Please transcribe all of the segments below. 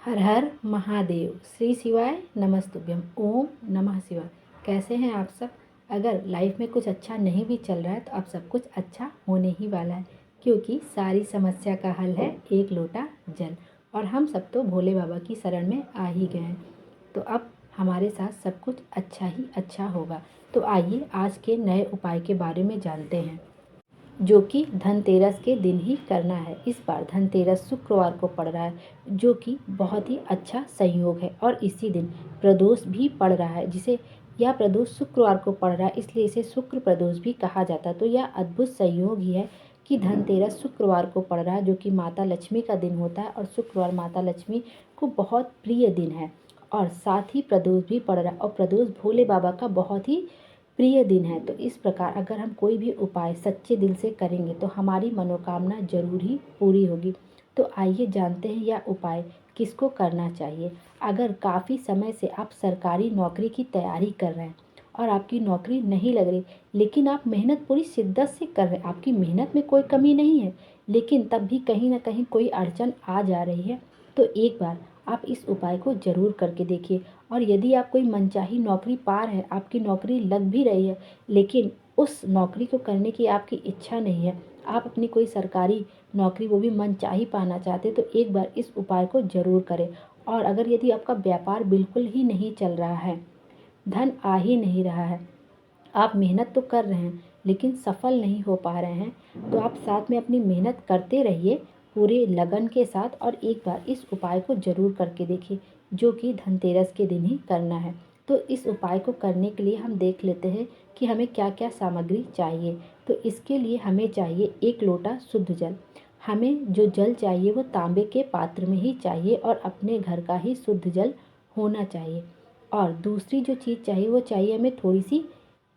हर हर महादेव। श्री शिवाय नमस्तुभ्यम। ओम नमः शिवाय। कैसे हैं आप सब? अगर लाइफ में कुछ अच्छा नहीं भी चल रहा है तो अब सब कुछ अच्छा होने ही वाला है, क्योंकि सारी समस्या का हल है एक लोटा जल। और हम सब तो भोले बाबा की शरण में आ ही गए हैं, तो अब हमारे साथ सब कुछ अच्छा ही अच्छा होगा। तो आइए आज के नए उपाय के बारे में जानते हैं, जो कि धनतेरस के दिन ही करना है। इस बार धनतेरस शुक्रवार को पड़ रहा है, जो कि बहुत ही अच्छा संयोग है। और इसी दिन प्रदोष भी पड़ रहा है, जिसे यह प्रदोष शुक्रवार को पड़ रहा है, इसलिए इसे शुक्र प्रदोष भी कहा जाता है। तो यह अद्भुत संयोग ही है कि धनतेरस शुक्रवार को पड़ रहा है, जो कि माता लक्ष्मी का दिन होता है। और शुक्रवार माता लक्ष्मी को बहुत प्रिय दिन है। और साथ ही प्रदोष भी पड़ रहा है, और प्रदोष भोले बाबा का बहुत ही प्रिय दिन है। तो इस प्रकार अगर हम कोई भी उपाय सच्चे दिल से करेंगे तो हमारी मनोकामना जरूर ही पूरी होगी। तो आइए जानते हैं यह उपाय किसको करना चाहिए। अगर काफ़ी समय से आप सरकारी नौकरी की तैयारी कर रहे हैं और आपकी नौकरी नहीं लग रही, लेकिन आप मेहनत पूरी शिद्दत से कर रहे हैं, आपकी मेहनत में कोई कमी नहीं है, लेकिन तब भी कहीं ना कहीं कोई अड़चन आ जा रही है, तो एक बार आप इस उपाय को ज़रूर करके देखिए। और यदि आप कोई मनचाही नौकरी पा रहे हैं, आपकी नौकरी लग भी रही है, लेकिन उस नौकरी को करने की आपकी इच्छा नहीं है, आप अपनी कोई सरकारी नौकरी वो भी मनचाही पाना चाहते हैं, तो एक बार इस उपाय को ज़रूर करें। और अगर यदि आपका व्यापार बिल्कुल ही नहीं चल रहा है, धन आ ही नहीं रहा है, आप मेहनत तो कर रहे हैं लेकिन सफल नहीं हो पा रहे हैं, तो आप साथ में अपनी मेहनत करते रहिए पूरे लगन के साथ। और एक बार इस उपाय को ज़रूर करके देखिए, जो कि धनतेरस के दिन ही करना है। तो इस उपाय को करने के लिए हम देख लेते हैं कि हमें क्या क्या सामग्री चाहिए। तो इसके लिए हमें चाहिए 1 लोटा शुद्ध जल। हमें जो जल चाहिए वो तांबे के पात्र में ही चाहिए और अपने घर का ही शुद्ध जल होना चाहिए। और दूसरी जो चीज़ चाहिए वो चाहिए हमें थोड़ी सी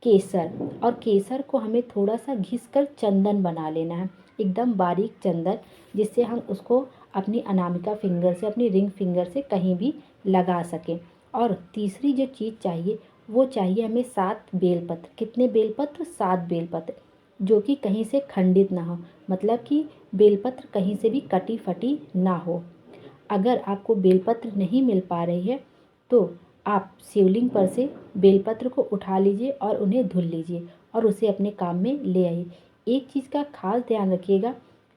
केसर। और केसर को हमें थोड़ा सा घिसकर चंदन बना लेना है, एकदम बारीक चंदन, जिससे हम उसको अपनी अनामिका फिंगर से, अपनी रिंग फिंगर से कहीं भी लगा सकें। और तीसरी जो चीज़ चाहिए वो चाहिए हमें 7 बेलपत्र। कितने बेलपत्र? 7 बेलपत्र, जो कि कहीं से खंडित ना हो, मतलब कि बेलपत्र कहीं से भी कटी फटी ना हो। अगर आपको बेलपत्र नहीं मिल पा रही है तो आप शिवलिंग पर से बेलपत्र को उठा लीजिए और उन्हें धुल लीजिए और उसे अपने काम में ले आइए। एक चीज़ का खास ध्यान रखिएगा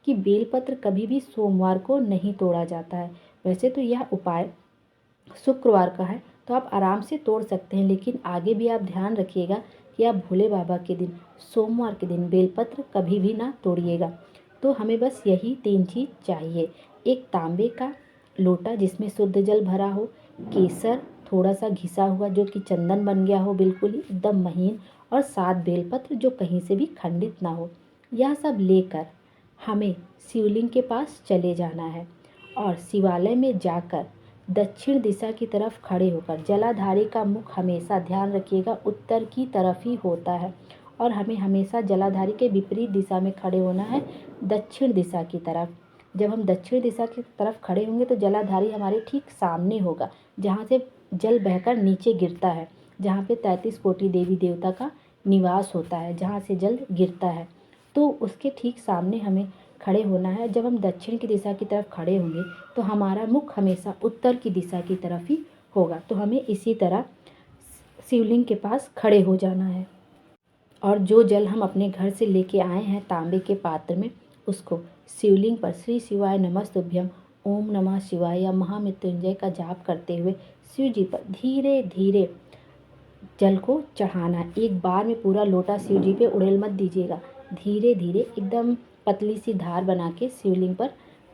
कि बेलपत्र कभी भी सोमवार को नहीं तोड़ा जाता है। वैसे तो यह उपाय शुक्रवार का है, तो आप आराम से तोड़ सकते हैं, लेकिन आगे भी आप ध्यान रखिएगा कि आप भोले बाबा के दिन, सोमवार के दिन बेलपत्र कभी भी ना तोड़िएगा। तो हमें बस यही 3 चीज़ चाहिए: एक तांबे का लोटा जिसमें शुद्ध जल भरा हो, केसर थोड़ा सा घिसा हुआ जो कि चंदन बन गया हो बिल्कुल ही एकदम महीन, और 7 बेलपत्र जो कहीं से भी खंडित ना हो। यह सब लेकर हमें शिवलिंग के पास चले जाना है और शिवालय में जाकर दक्षिण दिशा की तरफ खड़े होकर, जलाधारी का मुख हमेशा ध्यान रखिएगा उत्तर की तरफ ही होता है, और हमें हमेशा जलाधारी के विपरीत दिशा में खड़े होना है, दक्षिण दिशा की तरफ। जब हम दक्षिण दिशा की तरफ खड़े होंगे तो जलाधारी हमारे ठीक सामने होगा, जहाँ से जल बहकर नीचे गिरता है, जहाँ पे 33 कोटि देवी देवता का निवास होता है, जहाँ से जल गिरता है। तो उसके ठीक सामने हमें खड़े होना है। जब हम दक्षिण की दिशा की तरफ खड़े होंगे तो हमारा मुख हमेशा उत्तर की दिशा की तरफ ही होगा। तो हमें इसी तरह शिवलिंग के पास खड़े हो जाना है और जो जल हम अपने घर से लेके आए हैं तांबे के पात्र में, उसको शिवलिंग पर श्री शिवाय नमस्तुभ्यम, ओम नमः शिवाय या महामृत्युंजय का जाप करते हुए शिव जी पर धीरे धीरे जल को चढ़ाना है। एक बार में पूरा लोटा शिव जी पे उड़ेल मत दीजिएगा, धीरे धीरे एकदम पतली सी धार बना के शिवलिंग पर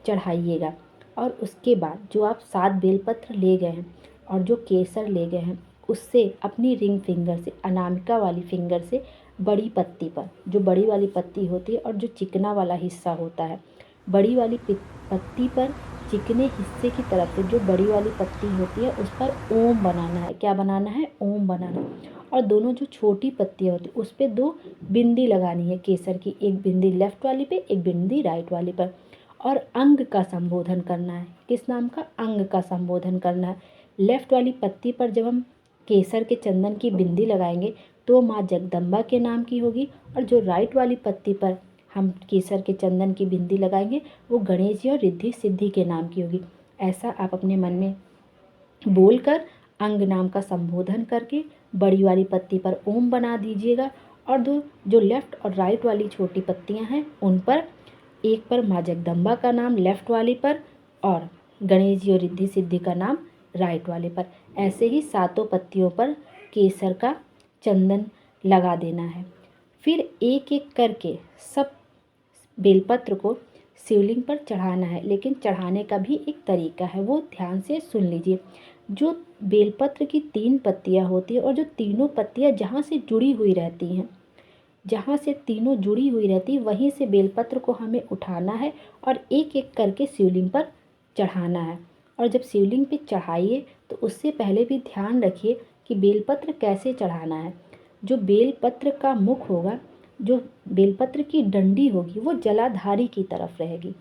चढ़ाइएगा। और उसके बाद जो आप 7 बेलपत्र ले गए हैं और जो केसर ले गए हैं, उससे अपनी रिंग फिंगर से, अनामिका वाली फिंगर से बड़ी पत्ती पर, जो बड़ी वाली पत्ती होती है और जो चिकना वाला हिस्सा होता है, बड़ी वाली पत्ती पर चिकने हिस्से की तरफ से जो बड़ी वाली पत्ती होती है उस पर ओम बनाना है। क्या बनाना है? ओम बनाना है। और दोनों जो छोटी पत्तियाँ होती है उस पर 2 बिंदी लगानी है केसर की, एक बिंदी लेफ्ट वाली पे, एक बिंदी राइट वाली पर। और अंग का संबोधन करना है। किस नाम का? अंग का संबोधन करना है। लेफ्ट वाली पत्ती पर जब हम केसर के चंदन की बिंदी लगाएंगे तो माँ जगदम्बा के नाम की होगी, और जो राइट वाली पत्ती पर हम केसर के चंदन की बिंदी लगाएंगे वो गणेश जी और रिद्धि सिद्धि के नाम की होगी। ऐसा आप अपने मन में बोलकर अंग नाम का संबोधन करके बड़ी वाली पत्ती पर ओम बना दीजिएगा और दो जो लेफ्ट और राइट वाली छोटी पत्तियां हैं उन पर, एक पर माँ जगदम्बा का नाम लेफ्ट वाली पर और गणेश जी और रिद्धि सिद्धि का नाम राइट वाले पर, ऐसे ही सातों पत्तियों पर केसर का चंदन लगा देना है। फिर एक एक करके सब बेलपत्र को शिवलिंग पर चढ़ाना है, लेकिन चढ़ाने का भी एक तरीका है, वो ध्यान से सुन लीजिए। जो बेलपत्र की 3 पत्तियां होती हैं और जो तीनों पत्तियां जहाँ से जुड़ी हुई रहती हैं, जहाँ से तीनों जुड़ी हुई रहती वहीं से बेलपत्र को हमें उठाना है और एक एक करके शिवलिंग पर चढ़ाना है। और जब शिवलिंग पे चढ़ाइए तो उससे पहले भी ध्यान रखिए कि बेलपत्र कैसे चढ़ाना है। जो बेलपत्र का मुख होगा, जो बेलपत्र की डंडी होगी वो जलाधारी की तरफ रहेगी।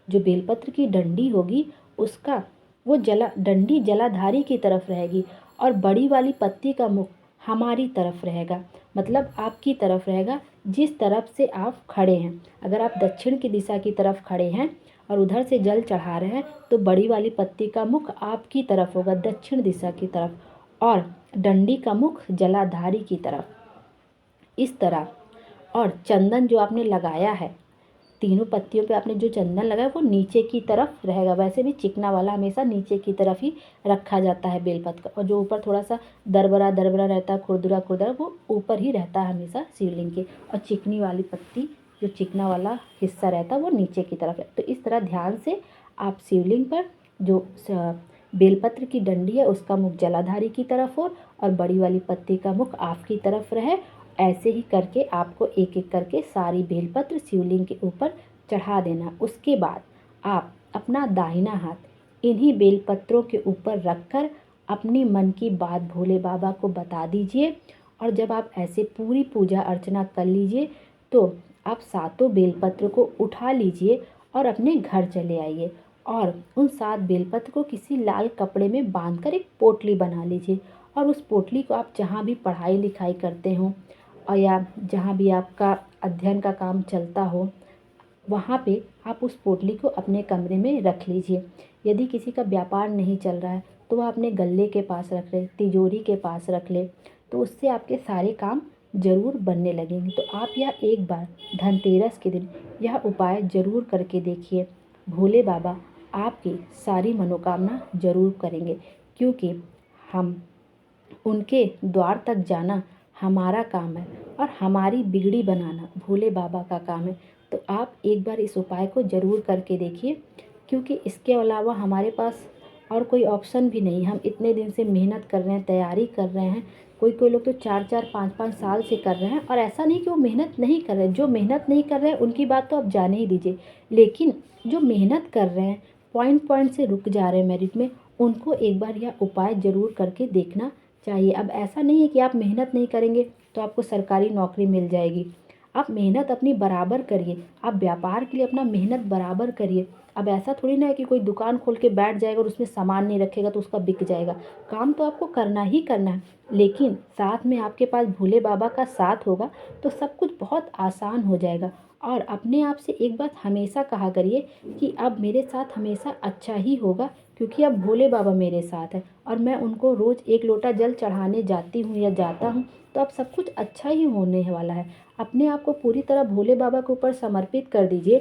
जो बेलपत्र की डंडी होगी उसका वो डंडी जलाधारी की तरफ रहेगी और बड़ी वाली पत्ती का मुख हमारी तरफ रहेगा, मतलब आपकी तरफ रहेगा जिस तरफ से आप खड़े हैं। अगर आप दक्षिण की दिशा की तरफ खड़े हैं और उधर से जल चढ़ा रहे हैं तो बड़ी वाली पत्ती का मुख आपकी तरफ होगा, दक्षिण दिशा की तरफ, और डंडी का मुख जलाधारी की तरफ, इस तरह। और चंदन जो आपने लगाया है, तीनों पत्तियों पे आपने जो चंदन लगाया वो नीचे की तरफ रहेगा। वैसे भी चिकना वाला हमेशा नीचे की तरफ ही रखा जाता है बेलपत्र का, और जो ऊपर थोड़ा सा दरबरा दरबरा रहता है, खुरदुरा खुरदुरा, वो ऊपर ही रहता है हमेशा शिवलिंग के, और चिकनी वाली पत्ती जो चिकना वाला हिस्सा रहता है वो नीचे की तरफ है। तो इस तरह ध्यान से आप शिवलिंग पर जो बेलपत्र की डंडी है उसका मुख जलाधारी की तरफ हो और बड़ी वाली पत्ती का मुख आपकी तरफ रहे। ऐसे ही करके आपको एक एक करके सारी बेलपत्र शिवलिंग के ऊपर चढ़ा देना। उसके बाद आप अपना दाहिना हाथ इन्हीं बेलपत्रों के ऊपर रखकर अपनी मन की बात भोले बाबा को बता दीजिए। और जब आप ऐसे पूरी पूजा अर्चना कर लीजिए तो आप सातों बेलपत्र को उठा लीजिए और अपने घर चले आइए और उन 7 बेलपत्र को किसी लाल कपड़े में बांधकर एक पोटली बना लीजिए। और उस पोटली को आप जहाँ भी पढ़ाई लिखाई करते हों और या जहाँ भी आपका अध्ययन का काम चलता हो, वहाँ पे आप उस पोटली को अपने कमरे में रख लीजिए। यदि किसी का व्यापार नहीं चल रहा है तो वह अपने गल्ले के पास रख ले, तिजोरी के पास रख ले, तो उससे आपके सारे काम ज़रूर बनने लगेंगे। तो आप यह एक बार धनतेरस के दिन यह उपाय ज़रूर करके देखिए। भोले बाबा आपकी सारी मनोकामना ज़रूर करेंगे, क्योंकि हम उनके द्वार तक जाना हमारा काम है और हमारी बिगड़ी बनाना भोले बाबा का काम है। तो आप एक बार इस उपाय को ज़रूर करके देखिए, क्योंकि इसके अलावा हमारे पास और कोई ऑप्शन भी नहीं। हम इतने दिन से मेहनत कर रहे हैं, तैयारी कर रहे हैं, कोई लोग तो 4-4 5-5 साल से कर रहे हैं। और ऐसा नहीं कि वो मेहनत नहीं कर रहे, जो मेहनत नहीं कर रहे हैं उनकी बात तो आप जाने ही दीजिए, लेकिन जो मेहनत कर रहे हैं, पॉइंट से रुक जा रहे हैं मेरिट में, उनको एक बार यह उपाय ज़रूर करके देखना चाहिए। अब ऐसा नहीं है कि आप मेहनत नहीं करेंगे तो आपको सरकारी नौकरी मिल जाएगी। आप मेहनत अपनी बराबर करिए, आप व्यापार के लिए अपना मेहनत बराबर करिए। अब ऐसा थोड़ी ना है कि कोई दुकान खोल के बैठ जाएगा और उसमें सामान नहीं रखेगा तो उसका बिक जाएगा। काम तो आपको करना ही करना है, लेकिन साथ में आपके पास भोले बाबा का साथ होगा तो सब कुछ बहुत आसान हो जाएगा। और अपने आप से एक बात हमेशा कहा करिए कि अब मेरे साथ हमेशा अच्छा ही होगा, क्योंकि अब भोले बाबा मेरे साथ है और मैं उनको रोज़ 1 लोटा जल चढ़ाने जाती हूँ या जाता हूँ, तो अब सब कुछ अच्छा ही होने वाला है। अपने आप को पूरी तरह भोले बाबा के ऊपर समर्पित कर दीजिए,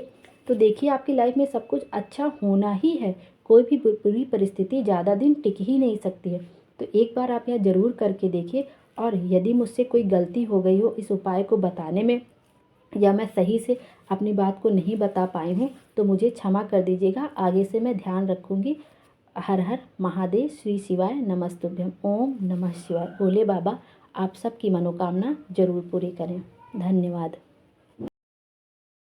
तो देखिए आपकी लाइफ में सब कुछ अच्छा होना ही है। कोई भी बुरी परिस्थिति ज़्यादा दिन टिक ही नहीं सकती है। तो एक बार आप यह ज़रूर करके देखिए। और यदि मुझसे कोई गलती हो गई हो इस उपाय को बताने में, या मैं सही से अपनी बात को नहीं बता पाई हूँ, तो मुझे क्षमा कर दीजिएगा। आगे से मैं ध्यान रखूँगी। हर हर महादेव, श्री शिवाय नमस्तुभ्यम, ओम नमः शिवाय। भोले बाबा आप सबकी मनोकामना जरूर पूरी करें। धन्यवाद।